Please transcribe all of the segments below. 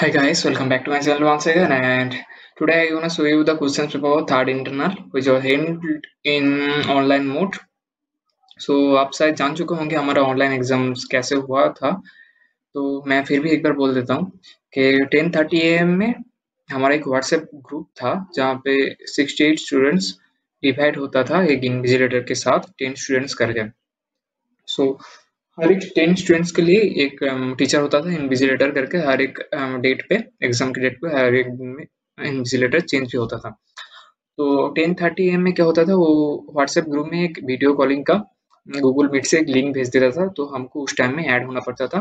Hi guys, welcome back to my channel once again, and today I wanna show you the questions paper of third internal which was held in online mode. So आप शायद जान चुके होंगे हमारा online exams कैसे हुआ था, तो मैं फिर भी एक बार बोल देता हूँ कि 10:30 AM में हमारा एक व्हाट्सएप ग्रुप था जहाँ पे 68 स्टूडेंट्स डिवाइड होता था एक इन्विजिलेटर के साथ 10 स्टूडेंट्स करके। सो हर एक 10 स्टूडेंट्स के लिए एक टीचर होता था इन्विजिलेटर करके। हर एक डेट पे एग्जाम के डेट पे हर एक दिन में इन्विजिलेटर चेंज भी होता था। तो 10:30 AM में क्या होता था, वो व्हाट्सएप ग्रुप में एक वीडियो कॉलिंग का गूगल मीट से एक लिंक भेज देता था, तो हमको उस टाइम में ऐड होना पड़ता था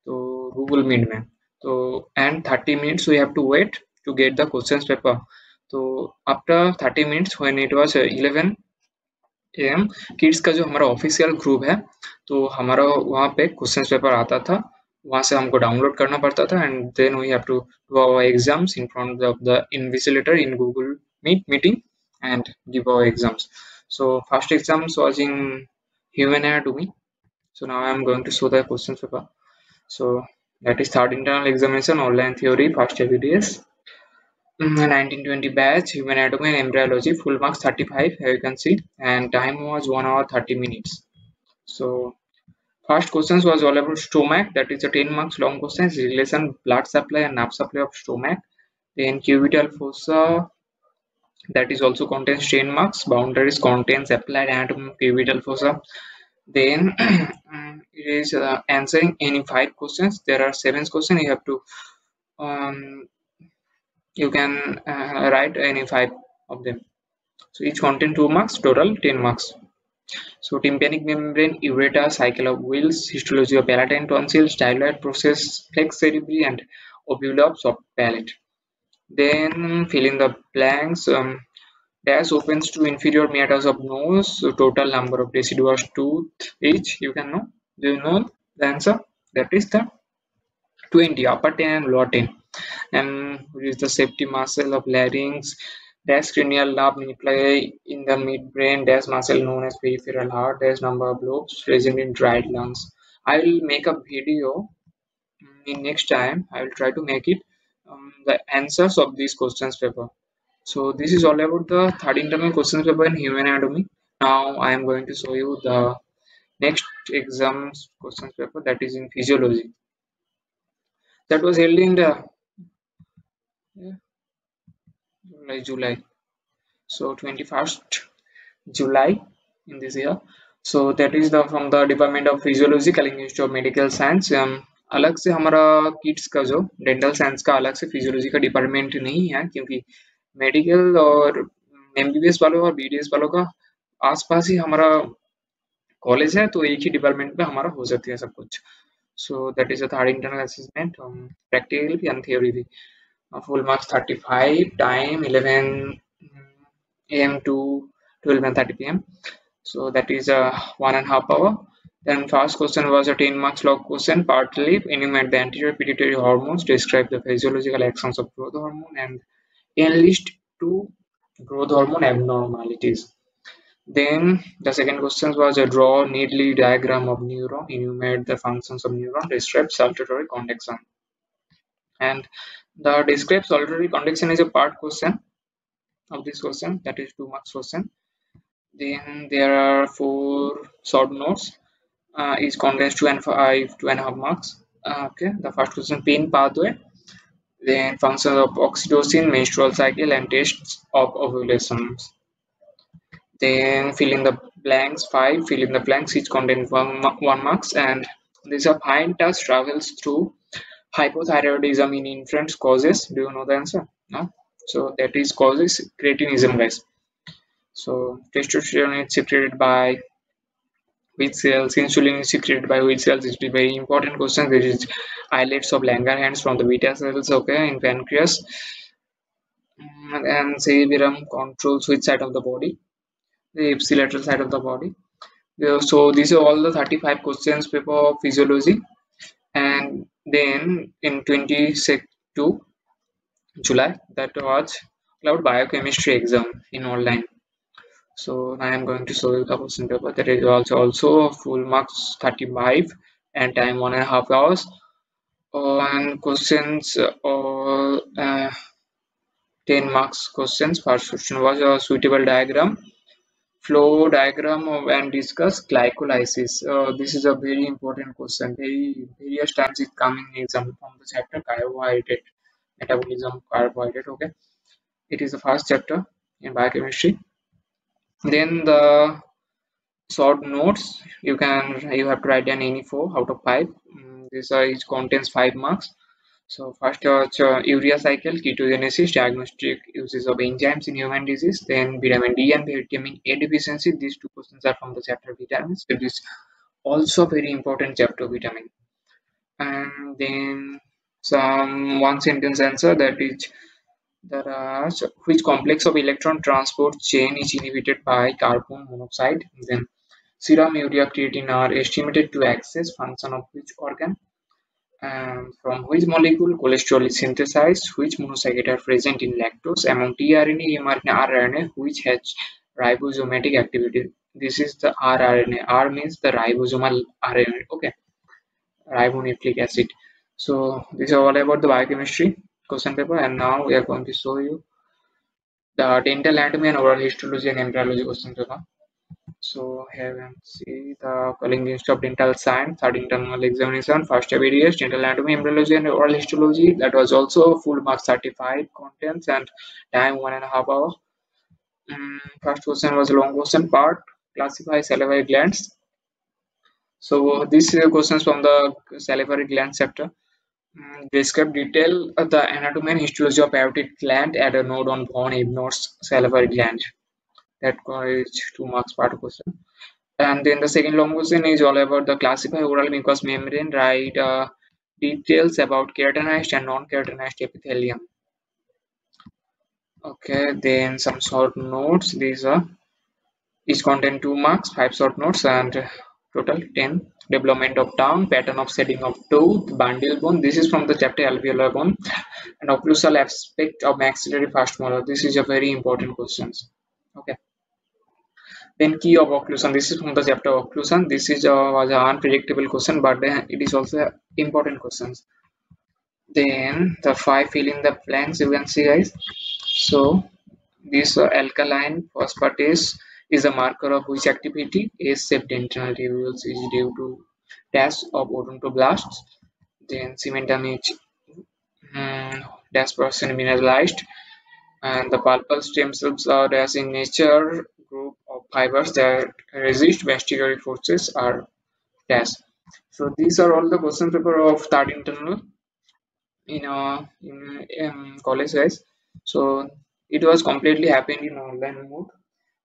तो गूगल मीट में। तो and 30 minutes we have to wait to get the questions paper. तो after 30 minutes when it was 11 AM kids का जो हमारा ऑफिशियल ग्रुप है, तो हमारा वहाँ पे क्वेश्चन पेपर आता था, वहाँ से हमको डाउनलोड करना पड़ता था and then we have to do our exams in front of the invigilator in Google Meet meeting and give our exams. So first exams was in human anatomy. So now I am going to show the question paper. So that is third internal examination, online theory, first ABDS. 1920 batch, human anatomy and embryology, full marks 35, here you can see, and time was 1 hour 30 minutes. So first questions was all about stomach, that is a 10 marks long questions, relation blood supply and nerve supply of stomach. Then cubital fossa, that is also contains 10 marks, boundaries contains applied anatomy of cubital fossa. Then it is answering any 5 questions. There are 7 questions, you have to um, you can write any 5 of them. So each contain 2 marks, total 10 marks. So tympanic membrane, ureter, cycle of Wills, histology of palatine tonsil, styloid process, flex cerebri, and ovula of soft palate. Then fill in the blanks. Dash opens to inferior meatus of nose. So total number of deciduous tooth each. You can know. Do you know the answer? That is the 20, upper 10 and lower 10. And which is the safety muscle of larynx. Dash cranial nerve nuclei in the midbrain. Dash muscle known as peripheral heart. Dash number of lobes present in dried lungs. I will make a video in next time. I will try to make it the answers of these questions paper. So this is all about the third internal questions paper in human anatomy. Now I am going to show you the next exams questions paper, that is in physiology. That was held in the July. So 21st July in this year. So that is the from the Department of Physiology, Kalinga Institute of Medical Science. अलग से हमारा kids का जो dental science का अलग से physiology का department नहीं है, क्योंकि मेडिकल और एमबीबीएस वालों और बीडीएस वालों का आसपास ही हमारा कॉलेज है, तो एक ही डिपार्टमेंट में हमारा हो जाती है सब कुछ. So that is a third internal assessment, practical भी एंड थ्योरी भी. Full marks 35, time 11 AM to 12:30 PM. So that is a 1.5 hour. Then first question was a 10 marks log question, partly enumerate the anterior pituitary hormones, describe the physiological actions of growth hormone, and enlist two growth hormone abnormalities. Then the second question was a draw neatly diagram of neuron, enumerate the functions of neuron, describe saltatory conduction. And the describe saltatory conduction is a part question of this question, that is 2 marks question. Then there are 4 short notes, each contains 2.5 marks. Okay, the first question, pain pathway, then functions of oxytocin, menstrual cycle, and tests of ovulation. Then fill in the blanks, 5 fill in the blanks, each contain 1 marks. And this a fine touch travels through hypothyroidism in infants causes. Do you know the answer? No. So that is causes cretinism, guys. So testosterone is secreted by which cells, insulin is secreted by which cells? It's a very important question. There is islets of Langerhans from the beta cells, okay, in pancreas. And cerebellum controls which side of the body? The ipsilateral side of the body. So these are all the 35 questions paper of physiology. And then in 22 July, that was cloud biochemistry exam in online. So I am going to show you the question paper. That is also full marks 35 and time 1.5 hours. and questions all 10 marks questions. First question was a suitable diagram, flow diagram and discuss glycolysis. This is a very important question. Very various times it coming in exam from the chapter carbohydrate metabolism carbohydrate. Okay, it is the first chapter in biochemistry. Then the short notes you have to write down any 4 out of 5. This each contains 5 marks. So first urea cycle, ketogenesis, diagnostic uses of enzymes in human disease, then vitamin D and vitamin A deficiency. These two questions are from the chapter vitamins. It is also very important chapter vitamin. And then some one sentence answer, that is there are which complex of electron transport chain is inhibited by carbon monoxide. Then serum urea creatine are estimated to access function of which organ, from which molecule cholesterol is synthesized, which monosaccharide are present in lactose, among tRNA, mRNA, rRNA, which has ribosomatic activity. This is the rRNA. R means the ribosomal RNA. Okay, ribonucleic acid. So this is all about the biochemistry question paper, and now we are going to show you the dental anatomy and oral histology and embryology question paper. So here we see the calling list of dental science, third internal examination, first ABDS, dental anatomy, embryology and oral histology. That was also full mark certified contents and time 1.5 hours. First question was a long question part, classify salivary glands. So these questions from the salivary gland chapter. Describe detail the anatomy and histology of parotid gland at a node on von Ebner's salivary gland. That is 2 marks part question. And then the second long question is all about the classify oral mucous membrane, write details about keratinized and non-keratinized epithelium. Okay, then some short notes. These are each contain 2 marks, 5 short notes, and total 10. Development of tongue, pattern of setting of tooth, bundle bone. This is from the chapter alveolar bone, and occlusal aspect of maxillary first molar. This is a very important questions. Okay. Then key of occlusion. This is from the chapter occlusion. This is was an unpredictable question, but it is also important questions. Then the 5 fill in the blanks you can see, guys. So this alkaline phosphatase is a marker of which activity? S-shaped dental tubules is due to dash of odontoblasts. Then cementum is dash percent mineralized, and the pulpal stem cells are dash in nature group of fibers that resist vestigial forces are dash. So these are all the question paper of third internal in college, guys. So it was completely happened in online mode.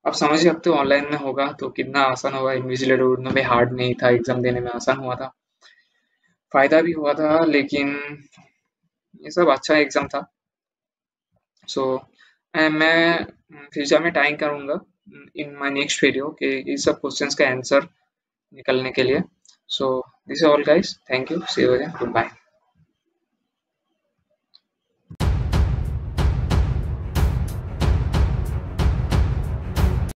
आप समझ सकते हो online में होगा तो कितना आसान होगा, इन्विजिलेटर उतना भी हार्ड नहीं था, एग्जाम देने में आसान हुआ था, फायदा भी हुआ था, लेकिन ये सब अच्छा एग्जाम था. सो मैं फ्यूचर में ट्राई करूंगा इन माय नेक्स्ट वीडियो कि इस सब क्वेश्चंस का आंसर निकलने के लिए. So this is all guys, thank you, see you again, good bye.